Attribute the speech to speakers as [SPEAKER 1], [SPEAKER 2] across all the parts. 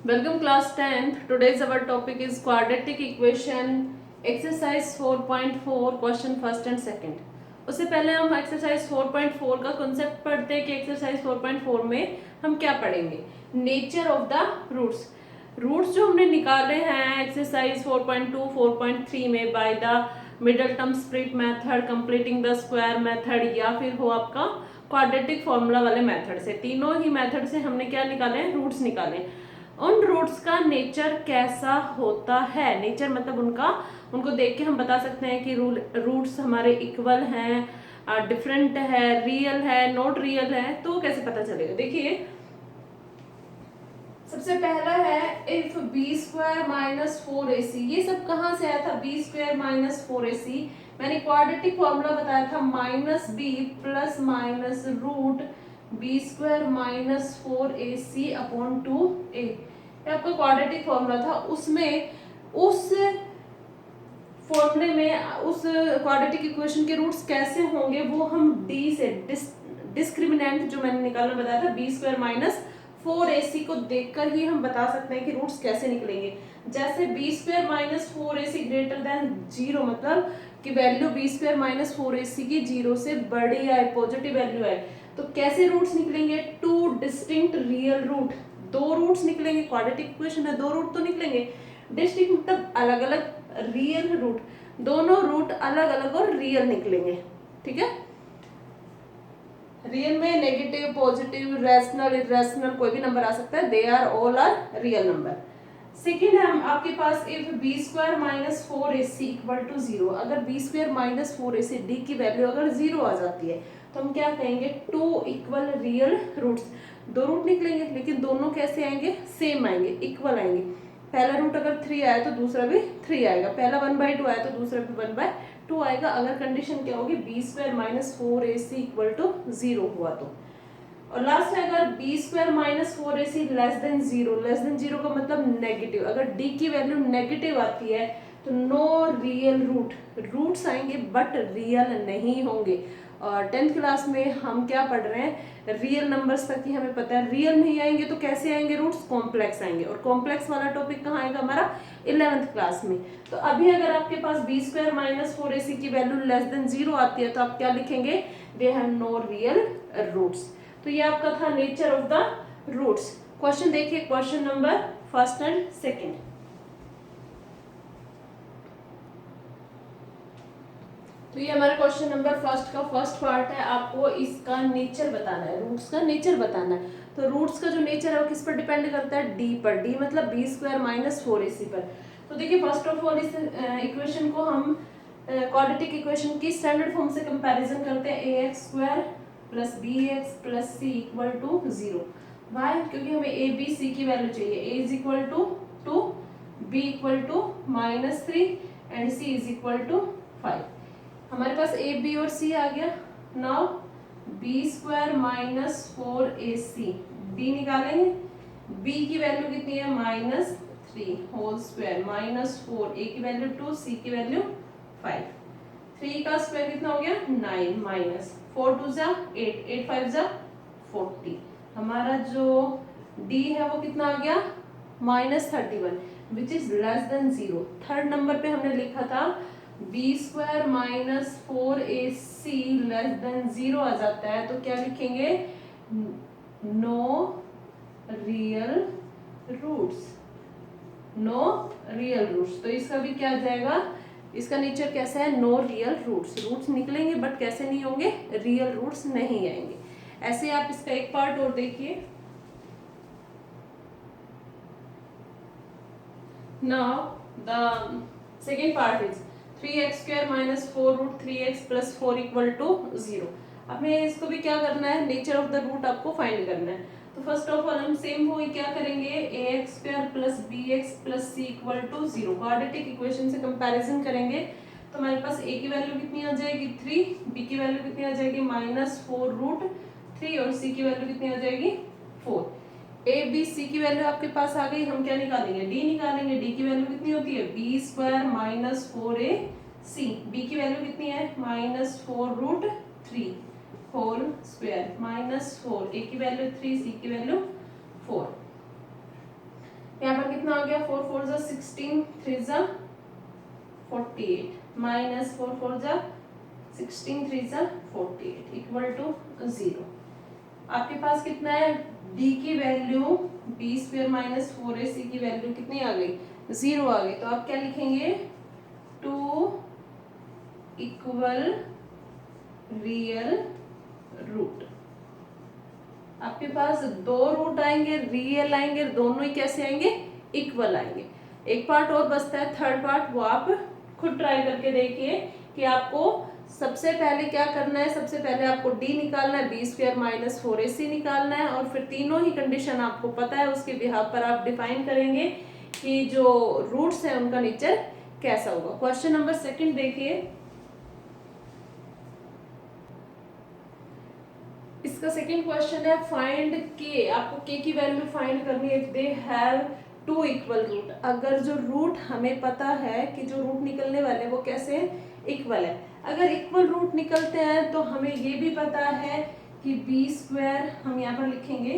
[SPEAKER 1] Welcome class 10th. Today's our topic is quadratic equation exercise 4.4 question first and second. उससे पहले हम exercise 4.4 का concept पढ़ते हैं कि एक्सरसाइज 4.4 में हम क्या पढ़ेंगे. Nature of the roots. Roots जो हमने निकाले हैं एक्सरसाइज 4.2 4.3 में by the middle term split method, completing the square method या फिर हो आपका क्वाड्रेटिक फॉर्मूला वाले मेथड से, तीनों ही मेथड से हमने क्या निकाले हैं, रूट्स निकाले हैं. उन रूट्स का नेचर कैसा होता है, नेचर मतलब उनको देख के हम बता सकते हैं कि रूट्स हमारे इक्वल हैं, डिफरेंट है, रियल है, नॉट रियल है. तो कैसे पता चलेगा. देखिए सबसे पहला है if B square minus 4ac. ये सब कहाँ से आया था, बी स्क्वायर माइनस 4ac. मैंने क्वाड्रेटिक फॉर्मूला बताया था minus b plus minus root b square minus 4ac upon 2a. ये आपका क्वाड्रेटिक फॉर्मूला था. उसमें उस फॉर्मूले में उस क्वाड्रेटिक इक्वेशन के रूट्स कैसे होंगे वो हम डी से डिस्क्रिमिनेंट जो मैंने निकालना बताया था बी स्क्वायर माइनस 4ac को देखकर ही हम बता सकते हैं कि रूट्स कैसे निकलेंगे. जैसे b square minus 4ac greater than 0 मतलब कि value B square minus 4ac की 0 से बड़ी आए, पॉजिटिव वैल्यू है, तो कैसे रूट्स निकलेंगे. टू डिस्टिंक्ट रियल रूट, दो रूट्स निकलेंगे. क्वाड्रेटिक इक्वेशन है, दो रूट तो निकलेंगे. डिस्टिंक्ट मतलब अलग अलग, रियल रूट, दोनों रूट अलग अलग और रियल निकलेंगे. ठीक है. रियल में नेगेटिव, पॉजिटिव, रैशनल, इरेशनल कोई भी नंबर आ सकता है. They are all are real number. Second है आपके पास if B square minus 4ac equal to 0. अगर B square minus 4ac D की वैल्यू अगर 0 आ जाती है तो हम क्या कहेंगे, टू इक्वल रियल रूट्स. दो रूट निकलेंगे लेकिन दोनों कैसे आएंगे, सेम आएंगे, इक्वल आएंगे. पहला रूट अगर 3 आया तो दूसरा भी 3 आएगा. पहला 1/2 आया तो दूसरा भी 1/2 आएगा. अगर कंडीशन क्या होगी, b square minus 4ac equal to 0 हुआ तो. और लास्ट है अगर B square minus 4ac less than 0. Less than 0 का मतलब नेगेटिव. अगर डी की वैल्यू नेगेटिव आती है तो नो रियल रूट, रूट्स आएंगे बट रियल नहीं होंगे. और 10th क्लास में हम क्या पढ़ रहे हैं, रियल नंबर्स तक ही हमें पता है. रियल नहीं आएंगे तो कैसे आएंगे रूट्स, कॉम्प्लेक्स आएंगे. और कॉम्प्लेक्स वाला टॉपिक कहाँ आएगा हमारा, 11th क्लास में. तो अभी अगर आपके पास बी स्क्वायर माइनस 4ac की वैल्यू लेस देन 0 आती है तो आप क्या लिखेंगे, they have no real roots. तो ये आपका था nature of the roots. Question देखिए, question number first and second. तो ये हमारा क्वेश्चन नंबर फर्स्ट का फर्स्ट पार्ट है. आपको इसका नेचर बताना है, रूट्स का नेचर बताना है. तो रूट्स का जो नेचर है वो किस पर डिपेंड करता है, डी पर. डी मतलब बी स्क्वायर माइनस 4ac पर. तो देखिए फर्स्ट ऑफ ऑल इस इक्वेशन को हम क्वाड्रेटिक इक्वेशन की स्टैंडर्ड फॉर्म से कंपैरिजन करते हैं. A X square plus B X plus C equal to 0. Why, क्योंकि हमें ए बी सी की वैल्यू चाहिए. A is equal to 2, B equal to -3 and C is equal to 5. हमारे पास ए बी और सी आ गया. Now B square minus 4ac, B निकालेंगे. बी की वैल्यू कितनी है, -3 होल स्क्वायर -4, ए की वैल्यू 2, सी की वैल्यू 5. 3 का स्क्वायर कितना हो गया, 9 माइनस 4 2 जा 8, 8 5 जा 40. हमारा जो डी है वो कितना आ गया, -31 which is less than 0. Third number पे हमने लिखा था b square minus 4ac less than 0 आ जाता है तो क्या लिखेंगे, no real roots. No real roots. तो इसका भी क्या आ जाएगा, इसका नेचर कैसा है, नो रियल रूट्स. रूट्स निकलेंगे बट कैसे नहीं होंगे, रियल रूट्स नहीं आएंगे. ऐसे आप इसका एक पार्ट और देखिए. Now the second part is 3x square minus 4 root 3x plus 4 equal to 0. अब मैं इसको भी क्या करना है, नेचर ऑफ द रूट आपको फाइंड करना है. तो फर्स्ट ऑफ ऑल हम सेम वही क्या करेंगे, A X square plus B X plus C equal to 0 quadratic equation से कंपैरिजन करेंगे. तो हमारे पास ए की वैल्यू कितनी आ जाएगी 3, बी की वैल्यू कितनी आ जाएगी -4 रूट 3 और सी की वैल्यू कितनी आ जाएगी 4. ए बी सी की वैल्यू आपके पास आ गई. हम क्या निकालेंगे, डी निकालेंगे. डी की वैल्यू कितनी होती है, b square minus 4ac. B की वैल्यू कितनी है, -4 रूट 3 होल स्क्वायर -4. ए की वैल्यू 3, सी की वैल्यू 4. यहाँ पर कितना आ गया, 4 4 जा 16, 3 जा 48 माइनस 4 4 जा 16, 3 जा 48 इक्वल टू 0। आपके पास कितना है, d की value b square minus 4ac की वैल्यू कितनी आ गई, 0 आ गई। तो आप क्या लिखेंगे, 2 इक्वल रियल रूट। आपके पास दो रूट आएंगे, रियल आएंगे, दोनों ही कैसे आएंगे, इक्वल आएंगे। एक पार्ट और बचता है, थर्ड पार्ट, वो आप खुद ट्राई करके देखिए कि आपको सबसे पहले क्या करना है। सबसे पहले आपको d निकालना है, b स्क्वायर माइनस 4ac निकालना है, और फिर तीनों ही कंडीशन आपको पता है, उसके बिहाफ पर आप डिफाइन करेंगे कि जो रूट्स है उनका नेचर कैसा होगा। क्वेश्चन नंबर 2 देखिए, इसका सेकंड क्वेश्चन है, फाइंड के। आपको के की वैल्यू फाइंड करनी है। They have 2 equal root. अगर जो रूट हमें पता है कि जो रूट निकलने वाले वो कैसे इक्वल है, अगर इक्वल रूट निकलते हैं तो हमें ये भी पता है कि बी स्क्वायर, हम यहाँ पर लिखेंगे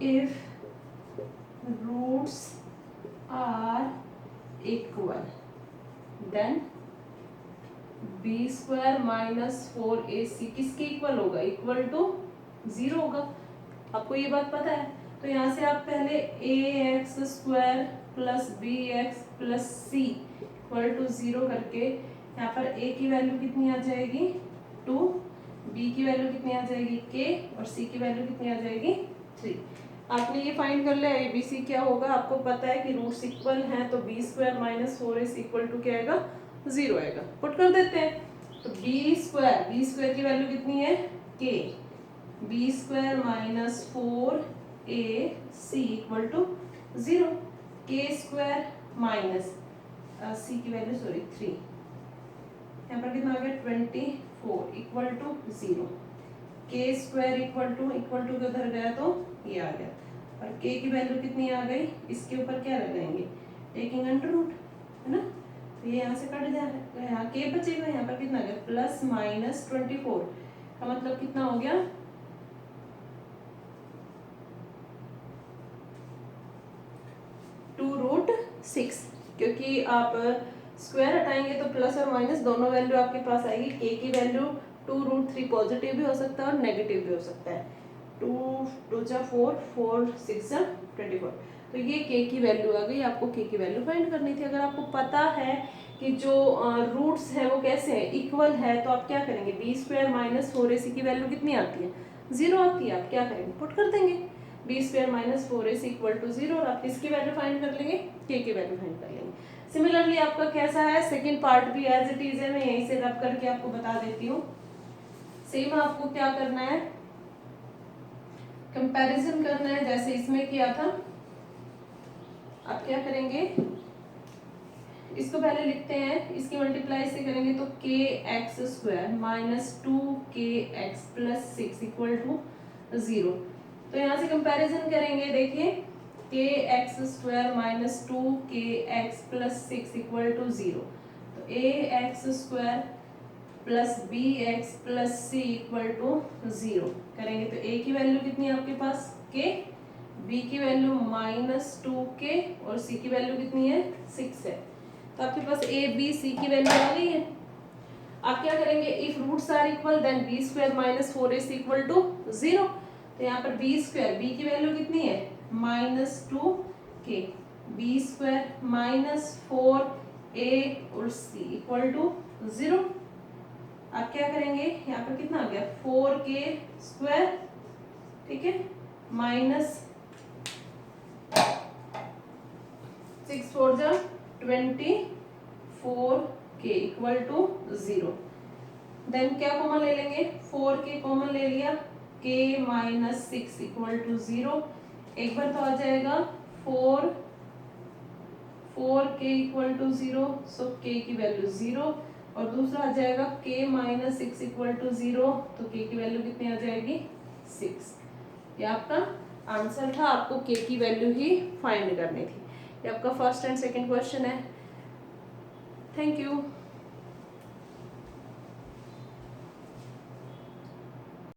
[SPEAKER 1] if roots are equal then B square minus 4ac किसके इक्वल होगा, इक्वल टू 0 होगा। आपको ये बात पता है। तो यहाँ से आप पहले ax square plus bx plus c equal to 0 करके यहाँ पर a की वैल्यू कितनी आ जाएगी 2, b की वैल्यू कितनी आ जाएगी k, और c की वैल्यू कितनी आ जाएगी 3। आपने ये फाइंड कर लिया abc क्या होगा। आपको पता है कि रूट्स इक्वल हैं, तो b square minus 4ac equal to क्या आएगा, 0 आएगा। पुट कर देते हैं। तो b स्क्वायर की वैल्यू कितनी है k, b square minus 4ac equal to 0, k square minus c की वैल्यू 3, यहाँ पर कितना आ गया 24 equal to 0, k square equal to के उधर गया तो ये आ गया, और k की वैल्यू कितनी आ गई, इसके ऊपर क्या लगाएंगे, टेकिंग अंडर रूट, है ना। तो ये यहाँ से कट जाएगा, यहाँ के बचेगा, यहाँ पर कितना गया प्लस माइनस 24 का मतलब कितना हो गया 2√6, क्योंकि आप स्क्वायर हटाएंगे तो प्लस और माइनस दोनों वैल्यू आपके पास आएगी। के की वैल्यू 2√3 पॉजिटिव भी हो सकता है और नेगेटिव भी हो सकता है। 2 2 जा 4, 4 6 जा 24, तो ये के की वैल्यू आ गई। आपको के की वैल्यू फाइंड करनी थी। अगर आपको पता है कि जो रूट्स है वो कैसे है, इक्वल है, तो आप क्या करेंगे, बी स्क्वायर माइनस 4ac की वैल्यू कितनी आती है 0 आती है। आप क्या करेंगे, पुट कर देंगे B square minus 4ac equal to 0, और आप किसकी वैल्यू फाइंड कर लेंगे, के की वैल्यू फाइंड कर लेंगे। सिमिलरली आपका कैसा है, सेकेंड पार्ट भी एज इट इज है, मैं यहीं से रब करके आपको बता देती हूँ। सेम आपको क्या करना है, कंपैरिजन करना है जैसे इसमें किया था। आप क्या करेंगे, इसको पहले लिखते हैं, इसकी मल्टीप्लाई से करेंगे तो K X square minus 2kx plus 6 equal to 0। तो यहाँ से कंपैरिजन करेंगे, देखिए K X square minus 2kx plus 6 equal to 0, तो A X square plus B X plus C equal to 0 करेंगे तो ए की वैल्यू कितनी है आपके पास के, बी की वैल्यू माइनस 2k, और सी की वैल्यू कितनी है 6 है। तो आपके पास ए बी सी की वैल्यू आ गई है। आप क्या करेंगे, if roots are equal then B square minus 4ac equal to 0। तो यहाँ पर बी स्क्वायर, बी की वैल्यू कितनी है minus 2k, B square minus 4a और c इक्वल टू 0। आप क्या करेंगे, यहाँ पर कितना आ गया 4k स्क्वायर, ठीक है, माइनस 6 4 जा 24k इक्वल टू 0। देन क्या कॉमन ले लेंगे, 4k कॉमन ले लिया, k माइनस 6 इक्वल टू 0। एक बार तो आ जाएगा 4k equal to 0, so k की वैल्यू 0, और दूसरा आ जाएगा k माइनस 6 इक्वल टू 0, तो k की वैल्यू कितनी आ जाएगी 6। ये आपका आंसर था, आपको k की वैल्यू ही फाइंड करनी थी। ये आपका फर्स्ट एंड सेकंड क्वेश्चन है। Thank you.